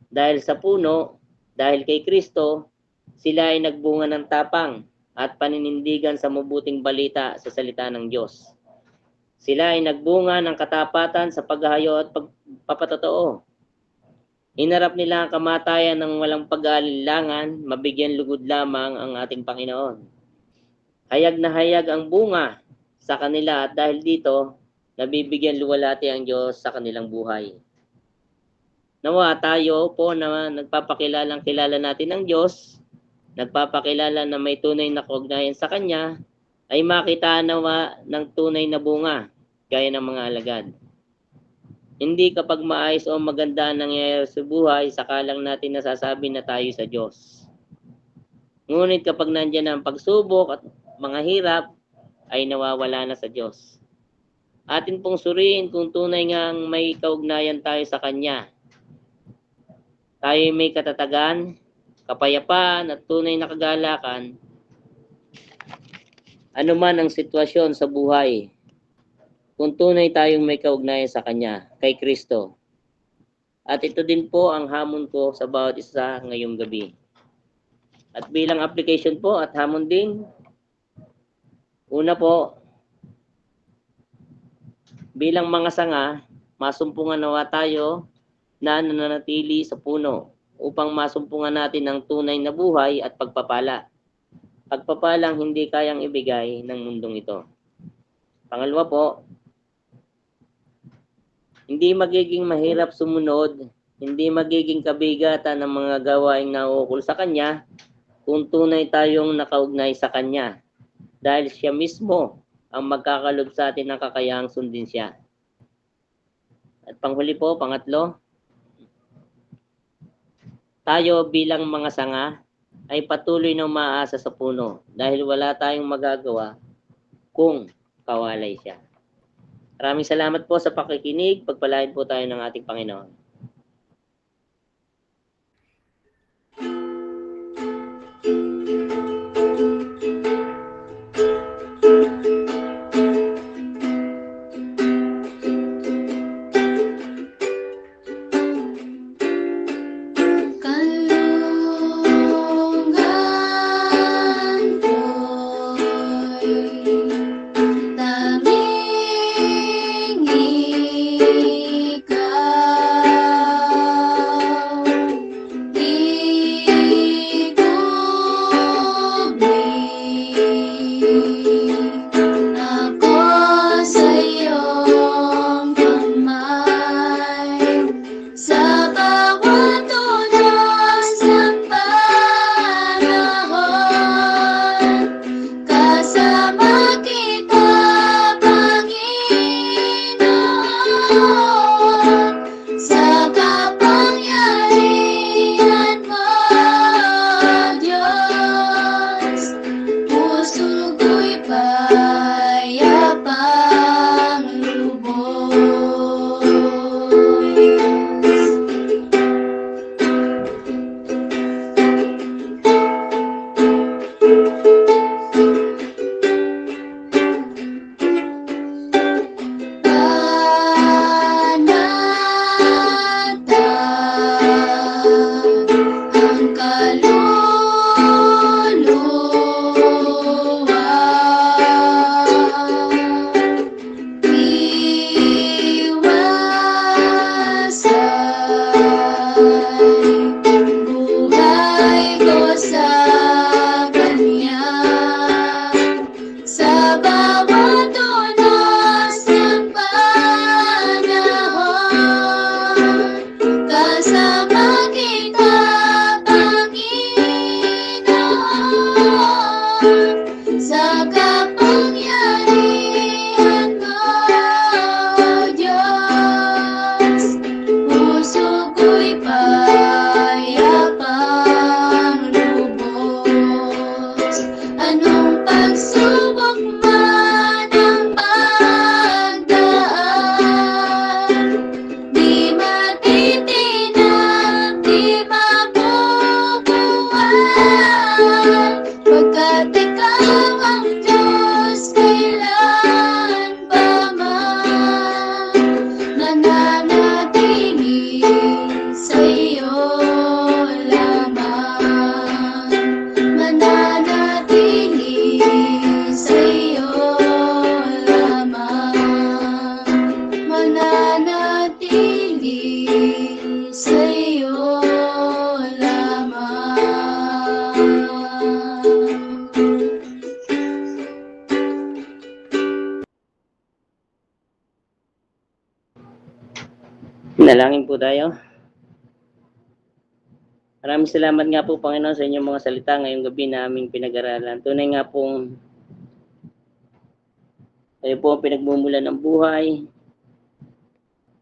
Dahil sa puno, dahil kay Kristo, sila ay nagbunga ng tapang at paninindigan sa mabuting balita sa salita ng Diyos. Sila ay nagbunga ng katapatan sa paghahayo at pagpapatotoo. Inarap nila ang kamatayan ng walang pag-aalinlangan, mabigyan lugod lamang ang ating Panginoon. Hayag na hayag ang bunga sa kanila at dahil dito, nabibigyan luwalhati ang Diyos sa kanilang buhay. Nawa tayo po na nagpapakilalang kilala natin ng Diyos, nagpapakilala na may tunay na kaugnayan sa Kanya, ay makita nawa ng tunay na bunga, gaya ng mga alagad. Hindi kapag maayos o maganda ang nangyayari sa buhay, saka lang natin nasasabi na tayo sa Diyos. Ngunit kapag nandiyan ang pagsubok at mga hirap, ay nawawala na sa Diyos. Atin pong suriin kung tunay ngang may kaugnayan tayo sa Kanya. Tayo may katatagan, kapayapaan at tunay na kagalakan, anuman ang sitwasyon sa buhay, kung tunay tayong may kaugnayan sa Kanya, kay Kristo. At ito din po ang hamon ko sa bawat isa ngayong gabi. At bilang application po at hamon din, una po, bilang mga sanga, masumpungan nawa tayo na nananatili sa puno upang masumpungan natin ang tunay na buhay at pagpapala. Pagpapalang hindi kayang ibigay ng mundong ito. Pangalawa po, hindi magiging mahirap sumunod, hindi magiging kabigatan ng mga gawaing nauukol sa Kanya kung tunay tayong nakaugnay sa Kanya. Dahil siya mismo ang magkakalob sa atin ng kakayahang sundin siya. At panghuli po, pangatlo, tayo bilang mga sanga ay patuloy na umaasa sa puno dahil wala tayong magagawa kung kawalay siya. Maraming salamat po sa pakikinig. Pagpalain po tayo ng ating Panginoon. Nalangin po tayo. Maraming salamat nga po, Panginoon, sa inyong mga salita ngayong gabi na aming pinag-aralan. Tunay nga pong kayo po ang pinagmumulan ng buhay,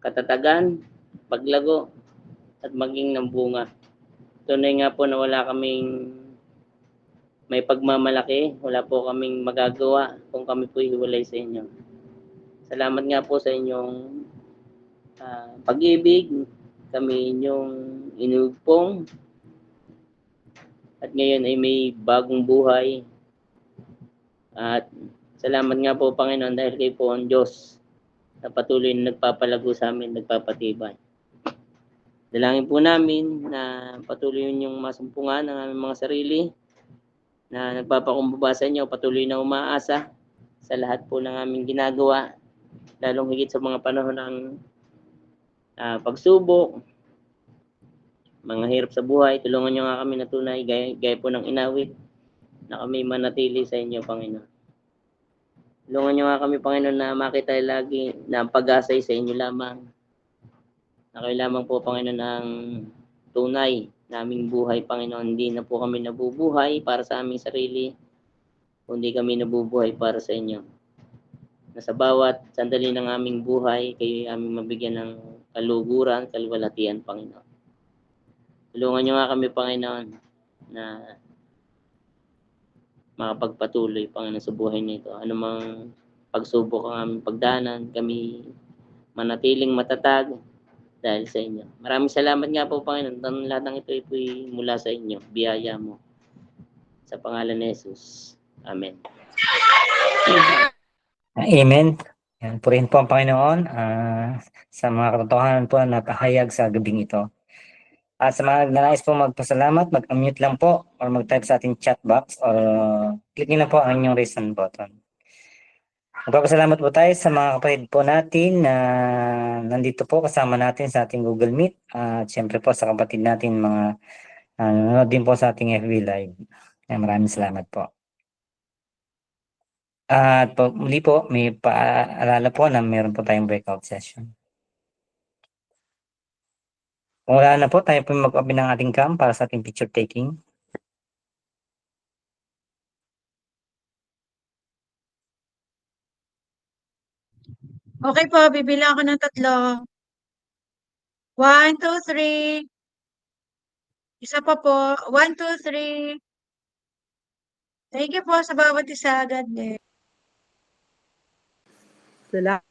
katatagan, paglago, at maging ng bunga. Tunay nga po na wala kaming may pagmamalaki, wala po kaming magagawa kung kami po hiwalay sa inyo. Salamat nga po sa inyong pag-ibig, kami inyong inugpong, at ngayon ay may bagong buhay. At salamat nga po, Panginoon, dahil kayo po ang Diyos na patuloy na nagpapalago sa amin, nagpapatibay. Dalangin po namin na patuloy yung masumpungan ng aming mga sarili, na nagpapakumbaba sa inyo, patuloy na umaasa sa lahat po ng aming ginagawa, lalong higit sa mga panahon ng pagsubok, mga hirap sa buhay. Tulungan nyo nga kami na tunay, gaya po ng inawit, na kami manatili sa inyo, Panginoon. Tulungan nyo nga kami, Panginoon, na makita lagi na ang pag-asay sa inyo lamang. Na kayo lamang po, Panginoon, ang tunay naming buhay, Panginoon. Hindi na po kami nabubuhay para sa aming sarili, kundi kami nabubuhay para sa inyo. Na sa bawat sandali ng aming buhay, kayo aming mabigyan ng kaluguran, kalwalhatian, Panginoon. Tulungan nyo nga kami, Panginoon, na makapagpatuloy, Panginoon, sa buhay nito. Anumang pagsubok ang aming pagdanan, kami manatiling matatag dahil sa inyo. Maraming salamat nga po, Panginoon. Ang lahat ng ito ay mula sa inyo. Biyaya mo. Sa pangalan ni Jesus. Amen. Amen. Yan, purihin po ang Panginoon sa mga katotohanan po na pahayag sa gabing ito. At sa mga nais po magpasalamat, mag-unmute lang po or mag-type sa ating chat box or click nyo na po ang inyong raise hand button. Magpapasalamat po tayo sa mga kapatid po natin na nandito po kasama natin sa ating Google Meet. At syempre po sa kapatid natin mga nanonood din po sa ating FB Live. Maraming salamat po. At muli po, may paalala po na meron po tayong breakout session. Kung wala na po, tayo po mag-open ng ating cam para sa ating picture taking. Okay po, bibilang ako ng 3. 1, 2, 3. Isa pa po. 1, 2, 3. Thank you po sa bawat isa. God bless. Salamat.